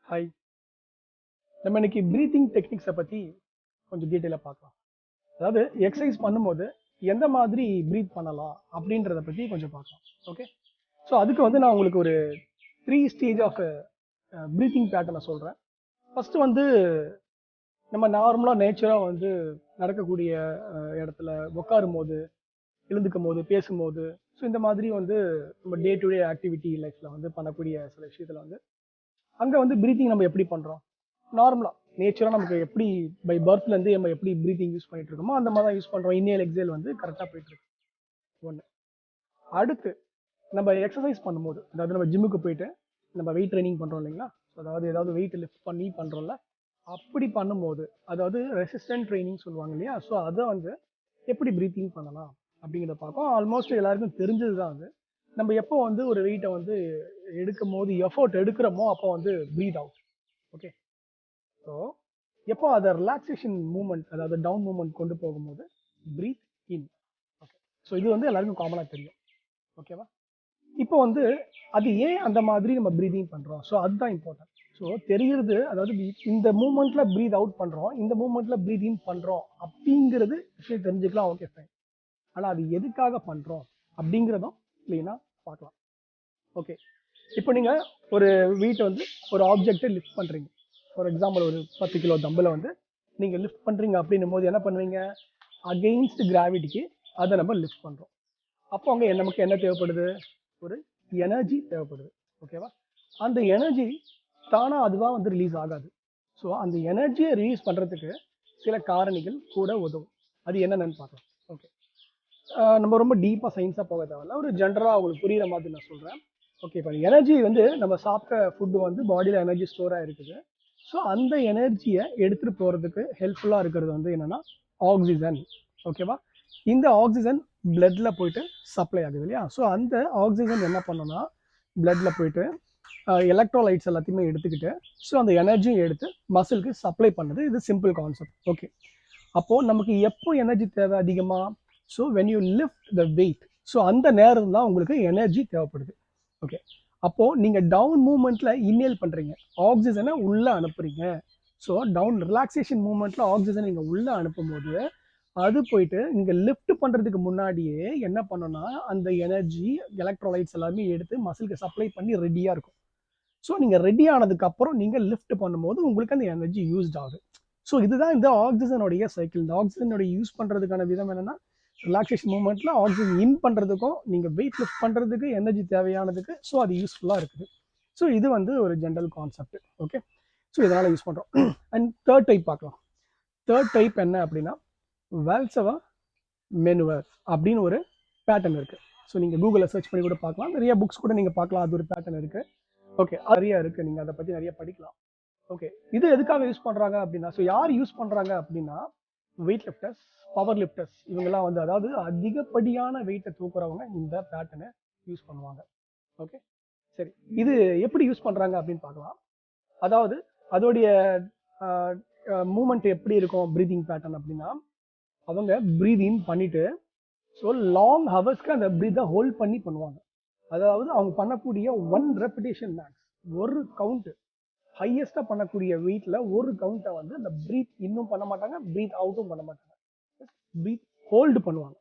Hi. நம்ம இன்னைக்கு breathing டெக்னிக்ஸை பற்றி கொஞ்சம் டீட்டெயிலாக பார்க்கலாம். அதாவது எக்ஸசைஸ் பண்ணும்போது எந்த மாதிரி ப்ரீத் பண்ணலாம் அப்படின்றத பற்றி கொஞ்சம் பார்க்கலாம். ஓகே. ஸோ அதுக்கு வந்து நான் உங்களுக்கு ஒரு 3 ஸ்டேஜ் ஆஃப் ப்ரீத்திங் பேட்டர்னை சொல்கிறேன். ஃபஸ்ட்டு வந்து நம்ம நார்மலாக நேச்சராக வந்து நடக்கக்கூடிய இடத்துல உட்காரும் போது, எழுந்துக்கும் போது, பேசும்போது, ஸோ இந்த மாதிரி வந்து நம்ம டே டு டே ஆக்டிவிட்டி லைஃப்பில் வந்து பண்ணக்கூடிய சில விஷயத்தில் வந்து அங்கே வந்து ப்ரீத்திங் நம்ம எப்படி பண்ணுறோம், நார்மலாக நேச்சராக நமக்கு எப்படி பை பர்த்லேருந்து நம்ம எப்படி ப்ரீத்திங் யூஸ் பண்ணிட்டு இருக்கோமோ அந்த மாதிரி தான் யூஸ் பண்ணுறோம். இன்னேல் எக்ஸேல் வந்து கரெக்டாக போயிட்டு இருக்கு. ஒன்று. அடுத்து நம்ம எக்ஸசைஸ் பண்ணும்போது, அதாவது நம்ம ஜிம்முக்கு போயிட்டு நம்ம வெயிட் ட்ரைனிங் பண்ணுறோம் இல்லைங்களா, ஸோ அதாவது ஏதாவது வெயிட் லிஃப்ட் பண்ணி பண்ணுறோம்ல, அப்படி பண்ணும்போது அதாவது ரெசிஸ்டன்ட் ட்ரைனிங் சொல்லுவாங்க இல்லையா, ஸோ அதை வந்து எப்படி ப்ரீத்திங் பண்ணலாம் அப்படிங்கிறத பார்ப்போம். ஆல்மோஸ்ட் எல்லாருக்கும் தெரிஞ்சது தான் அது. நம்ம எப்போ வந்து ஒரு வெயிட்டை வந்து எடுக்கும் போது எஃபோர்ட் எடுக்கிறோமோ அப்போ வந்து ப்ரீத் அவுட். ஓகே. ஸோ எப்போ அதை ரிலாக்ஸேஷன் மூமெண்ட், அதாவது டவுன் மூமெண்ட் கொண்டு போகும்போது ப்ரீத் இன். ஓகே. ஸோ இது வந்து எல்லாருக்கும் காமனாக தெரியும். ஓகேவா. இப்போ வந்து அது ஏன் அந்த மாதிரி நம்ம ப்ரீதிங் பண்ணுறோம், ஸோ அதுதான் இம்பார்ட்டன்ட். ஸோ தெரிகிறது, அதாவது இந்த மூமெண்ட்ல ப்ரீத் அவுட் பண்ணுறோம், இந்த மூமெண்ட்ல ப்ரீத் இன் பண்ணுறோம் அப்படிங்கிறது விஷயம் தெரிஞ்சுக்கலாம். Okay fine. ஆனால் அது எதுக்காக பண்ணுறோம் அப்படிங்கிறதும் க்ளீனாக பார்க்கலாம். ஓகே. இப்போ நீங்கள் ஒரு வெயிட்டை வந்து ஒரு ஆப்ஜெக்டை லிஃப்ட் பண்ணுறீங்க. ஃபார் எக்ஸாம்பிள் ஒரு 10 கிலோ தம்பில் வந்து நீங்கள் லிஃப்ட் பண்ணுறீங்க அப்படின்னும் போது என்ன பண்ணுவீங்க, அகெயின்ஸ்ட் கிராவிட்டிக்கு அதை நம்ம லிஃப்ட் பண்ணுறோம். அப்போ அங்கே நமக்கு என்ன தேவைப்படுது, ஒரு எனர்ஜி தேவைப்படுது. ஓகேவா. அந்த எனர்ஜி தானாக அதுதான் வந்து ரிலீஸ் ஆகாது. ஸோ அந்த எனர்ஜியை ரிலீஸ் பண்ணுறதுக்கு சில காரணிகள் கூட உதவும். அது என்னென்னு பார்க்கலாம். ஓகே. நம்ம ரொம்ப டீப்பாக சயின்ஸாக போக தேவையில்ல, ஒரு ஜென்ரலாக உங்களுக்கு புரிகிற மாதிரி நான் சொல்கிறேன். ஓகே. இப்போ எனர்ஜி வந்து நம்ம சாப்பிட்ட ஃபுட்டு வந்து பாடியில் எனர்ஜி ஸ்டோராக இருக்குது. ஸோ அந்த எனர்ஜியை எடுத்துகிட்டு போகிறதுக்கு ஹெல்ப்ஃபுல்லாக இருக்கிறது வந்து என்னென்னா ஆக்சிஜன். ஓகேவா. இந்த ஆக்சிஜன் பிளட்ல போயிட்டு சப்ளை ஆகுது இல்லையா, ஸோ அந்த ஆக்சிஜன் என்ன பண்ணோன்னா பிளட்ல போயிட்டு எலக்ட்ரோலைட்ஸ் எல்லாத்தையுமே எடுத்துக்கிட்டு, ஸோ அந்த எனர்ஜியை எடுத்து மசிலுக்கு சப்ளை பண்ணுது. இது சிம்பிள் கான்செப்ட். ஓகே. அப்போது நமக்கு எப்போ எனர்ஜி தேவை அதிகமாக, so when you lift the weight, so அந்த நேரம் தான் உங்களுக்கு எனர்ஜி தேவைப்படுது. ஓகே. அப்போது நீங்கள் டவுன் மூமெண்ட்டில் இன்னேல் பண்ணுறீங்க, ஆக்சிஜனை உள்ளே அனுப்புகிறீங்க. ஸோ டவுன் ரிலாக்ஸேஷன் மூமெண்ட்டில் ஆக்சிஜனை நீங்கள் உள்ளே அனுப்பும்போது அது போயிட்டு நீங்கள் லிஃப்ட் பண்ணுறதுக்கு முன்னாடியே என்ன பண்ணோன்னா அந்த எனர்ஜி எலக்ட்ரோலைட்ஸ் எல்லாமே எடுத்து மசிலுக்கு சப்ளை பண்ணி ரெடியாக இருக்கும். ஸோ நீங்கள் ரெடி ஆனதுக்கப்புறம் நீங்கள் லிஃப்ட் பண்ணும்போது உங்களுக்கு அந்த எனர்ஜி யூஸ்ட் ஆகுது. ஸோ இதுதான் இந்த ஆக்சிஜனுடைய சைக்கிள். இந்த ஆக்சிஜனுடைய யூஸ் பண்ணுறதுக்கான விதம் என்னென்னா, ரிலாக்ஸேஷன் மூமெண்ட்டில் ஆக்சிஜன் இன் பண்ணுறதுக்கும் நீங்கள் வெயிட் லிஃப்ட் பண்ணுறதுக்கு எனர்ஜி தேவையானதுக்கு, ஸோ அது யூஸ்ஃபுல்லாக இருக்குது. ஸோ இது வந்து ஒரு ஜென்ரல் கான்செப்ட். ஓகே. ஸோ இதனால் யூஸ் பண்ணுறோம். அண்ட் தேர்ட் டைப் பார்க்கலாம். தேர்ட் டைப் என்ன அப்படின்னா வால்சவா மேனுவர் அப்படின்னு ஒரு பேட்டர்ன் இருக்குது. ஸோ நீங்கள் கூகுளில் சர்ச் பண்ணி கூட பார்க்கலாம், நிறைய புக்ஸ் கூட நீங்கள் பார்க்கலாம், அது ஒரு பேட்டர்ன் இருக்குது. ஓகே. நிறைய இருக்குது, நீங்கள் அதை பற்றி நிறைய படிக்கலாம். ஓகே. இது எதுக்காக யூஸ் பண்ணுறாங்க அப்படின்னா, ஸோ யார் யூஸ் பண்ணுறாங்க அப்படின்னா வெயிட் லிஃப்டர்ஸ், பவர் லிஃப்டர்ஸ், இவங்கெல்லாம் வந்து அதாவது அதிகப்படியான வெயிட்டை தூக்குறவங்க இந்த பேட்டர்னை யூஸ் பண்ணுவாங்க. ஓகே. சரி, இது எப்படி யூஸ் பண்ணுறாங்க அப்படின்னு பார்க்கலாம். அதாவது அதோடைய மூமெண்ட் எப்படி இருக்கும் ப்ரீதிங் பேட்டர்ன் அப்படின்னா, அவங்க ப்ரீத் இன் பண்ணிட்டு ஸோ லாங் ஹவர்ஸ்க்கு அந்த ப்ரீத்தை ஹோல்ட் பண்ணி பண்ணுவாங்க. அதாவது அவங்க பண்ணக்கூடிய 1 ரெப்பிடேஷன் மேக்ஸ், ஒரு கவுண்ட், ஹையஸ்டாக பண்ணக்கூடிய வெயிட்டில் ஒரு கவுண்ட்டை வந்து அந்த ப்ரீத் இன்னும் பண்ண மாட்டாங்க, ப்ரீத் அவுட்டும் பண்ண மாட்டாங்க, ப்ரீத் ஹோல்டு பண்ணுவாங்க.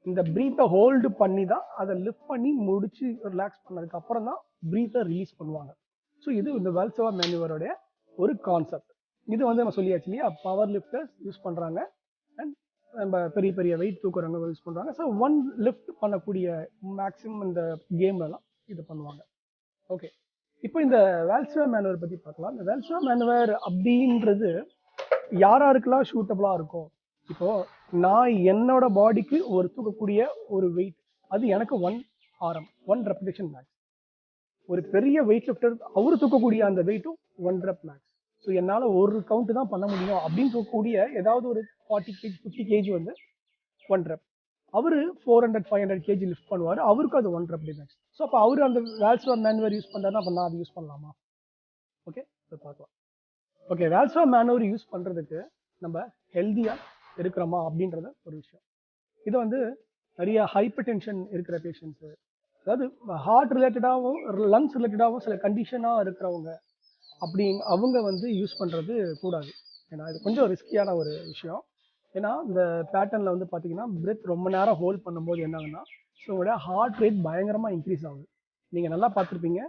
இந்த ப்ரீத்தை ஹோல்டு பண்ணி தான் அதை லிஃப்ட் பண்ணி முடிச்சு ரிலாக்ஸ் பண்ணதுக்கு அப்புறம் தான் ப்ரீத்தை ரிலீஸ் பண்ணுவாங்க. ஸோ இது இந்த வால்சவா மேனுவரோடைய ஒரு கான்செப்ட். இது வந்து நம்ம சொல்லியாச்சு இல்லையா, பவர் லிஃப்டர்ஸ் யூஸ் பண்ணுறாங்க அண்ட் நம்ம பெரிய பெரிய வெயிட் தூக்குறவங்க யூஸ் பண்ணுறாங்க. ஸோ 1 லிஃப்ட் பண்ணக்கூடிய மேக்ஸிமம் இந்த கேம்லலாம் இது பண்ணுவாங்க. ஓகே. இப்போ இந்த வால்சவா மேனுவர் பற்றி பார்க்கலாம். இந்த வால்சவா மேனுவர் அப்படின்றது யாராருக்கெல்லாம் சூட்டபுளாக இருக்கும். இப்போது நான் என்னோட பாடிக்கு ஒரு தூக்கக்கூடிய ஒரு வெயிட், அது எனக்கு 1 RM, 1 ரெப்பிடேஷன் மேக்ஸ். ஒரு பெரிய வெயிட் லிஃப்டர் அவர் தூக்கக்கூடிய அந்த வெயிட்டும் 1 ரெப் மேக்ஸ். ஸோ என்னால் ஒரு கவுண்ட் தான் பண்ண முடியும் அப்படின்னு தூக்கக்கூடிய ஏதாவது ஒரு 40 kg 50 kg வந்து 1 ரெப். அவர் 400 500 kg லிஃப்ட் பண்ணுவார், அவருக்கு அது 1 ரெப் மேக்ஸ். ஸோ அப்போ அவர் அந்த வால்சவா மேனுவர் யூஸ் பண்ணுறாருன்னா அப்போ நான் அது யூஸ் பண்ணலாமா? ஓகே, இதை பார்க்கலாம். ஓகே. வால்சவா மேனுவர் யூஸ் பண்ணுறதுக்கு நம்ம ஹெல்த்தியாக இருக்கிறோமா அப்படின்றத ஒரு விஷயம். இது வந்து நிறைய ஹைப்பர் டென்ஷன் இருக்கிற பேஷண்ட்ஸு, அதாவது ஹார்ட் ரிலேட்டடாகவும் லங்ஸ் ரிலேட்டடாகவும் சில கண்டிஷனாக இருக்கிறவங்க, அப்படி அவங்க வந்து யூஸ் பண்ணுறது கூடாது. ஏன்னா இது கொஞ்சம் ரிஸ்கியான ஒரு விஷயம். ஏன்னா இந்த பேட்டர்னில் வந்து பார்த்தீங்கன்னா பிரெத் ரொம்ப நேரம் ஹோல்ட் பண்ணும்போது என்ன ஆகுதுன்னா, ஸோ உங்களோட ஹார்ட் ரேட் பயங்கரமாக இன்க்ரீஸ் ஆகுது. நீங்கள் நல்லா பார்த்துருப்பீங்க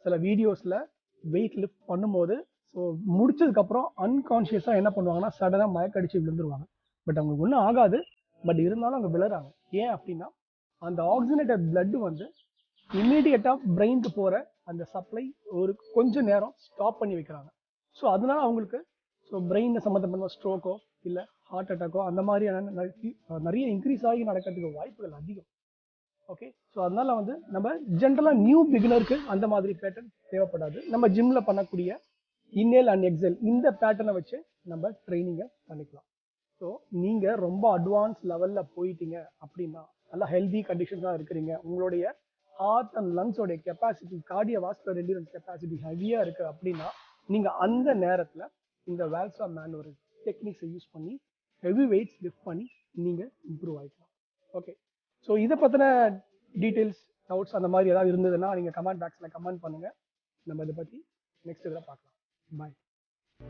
சில வீடியோஸில் வெயிட் லிஃப்ட் பண்ணும்போது, ஸோ முடிச்சதுக்கப்புறம் அன்கான்ஷியஸாக என்ன பண்ணுவாங்கன்னா சடனாக மயக்கடிச்சு விழுந்துருவாங்க. பட் அவங்களுக்கு ஒன்றும் ஆகாது, பட் இருந்தாலும் அவங்க விழுறாங்க. ஏன் அப்படின்னா அந்த ஆக்சிஜனேட்டட் பிளட் வந்து இம்மீடியட்டாக பிரெயினுக்கு போகிற அந்த சப்ளை ஒரு கொஞ்சம் நேரம் ஸ்டாப் பண்ணி வைக்கிறாங்க. ஸோ அதனால அவங்களுக்கு ஸோ பிரெயினை சம்மந்தப்பட்ட ஸ்ட்ரோக்கோ இல்லை ஹார்ட் அட்டாக்கோ அந்த மாதிரியான நிறைய இன்க்ரீஸ் ஆகி நடக்கிறதுக்கு வாய்ப்புகள் அதிகம். ஓகே, ஸோ அதனால வந்து நம்ம ஜென்ரலாக நியூ பிகினருக்கு அந்த மாதிரி பேட்டர்ன் தேவைப்படாது. நம்ம ஜிம்ல பண்ணக்கூடிய இன்னேல் அண்ட் எக்ஸல் இந்த பேட்டர்னை வச்சு நம்ம ட்ரைனிங்கை பண்ணிக்கலாம். ஸோ நீங்கள் ரொம்ப அட்வான்ஸ் லெவலில் போயிட்டீங்க அப்படின்னா, நல்லா ஹெல்தி கண்டிஷன்ஸாக இருக்கிறீங்க, உங்களுடைய ஹார்ட் அண்ட் லங்ஸோடைய கெப்பாசிட்டி, கார்டியோவாஸ்குலர் எண்டியூரன்ஸ் கெப்பாசிட்டி ஹெவியாக இருக்குது அப்படின்னா, நீங்கள் அந்த நேரத்தில் இந்த வேல்சா மேனுவர் டெக்னிக்ஸை யூஸ் பண்ணி ஹெவி வெயிட்ஸ் லிஃப்ட் பண்ணி நீங்கள் இம்ப்ரூவ் ஆகிக்கலாம். ஓகே, ஸோ இதை பற்றின டீட்டெயில்ஸ், டவுட்ஸ் அந்த மாதிரி ஏதாவது இருந்ததுன்னா நீங்கள் கமெண்ட் பாக்ஸில் கமெண்ட் பண்ணுங்கள். நம்ம இதை பற்றி நெக்ஸ்ட் இதில் பார்க்கலாம். பாய்.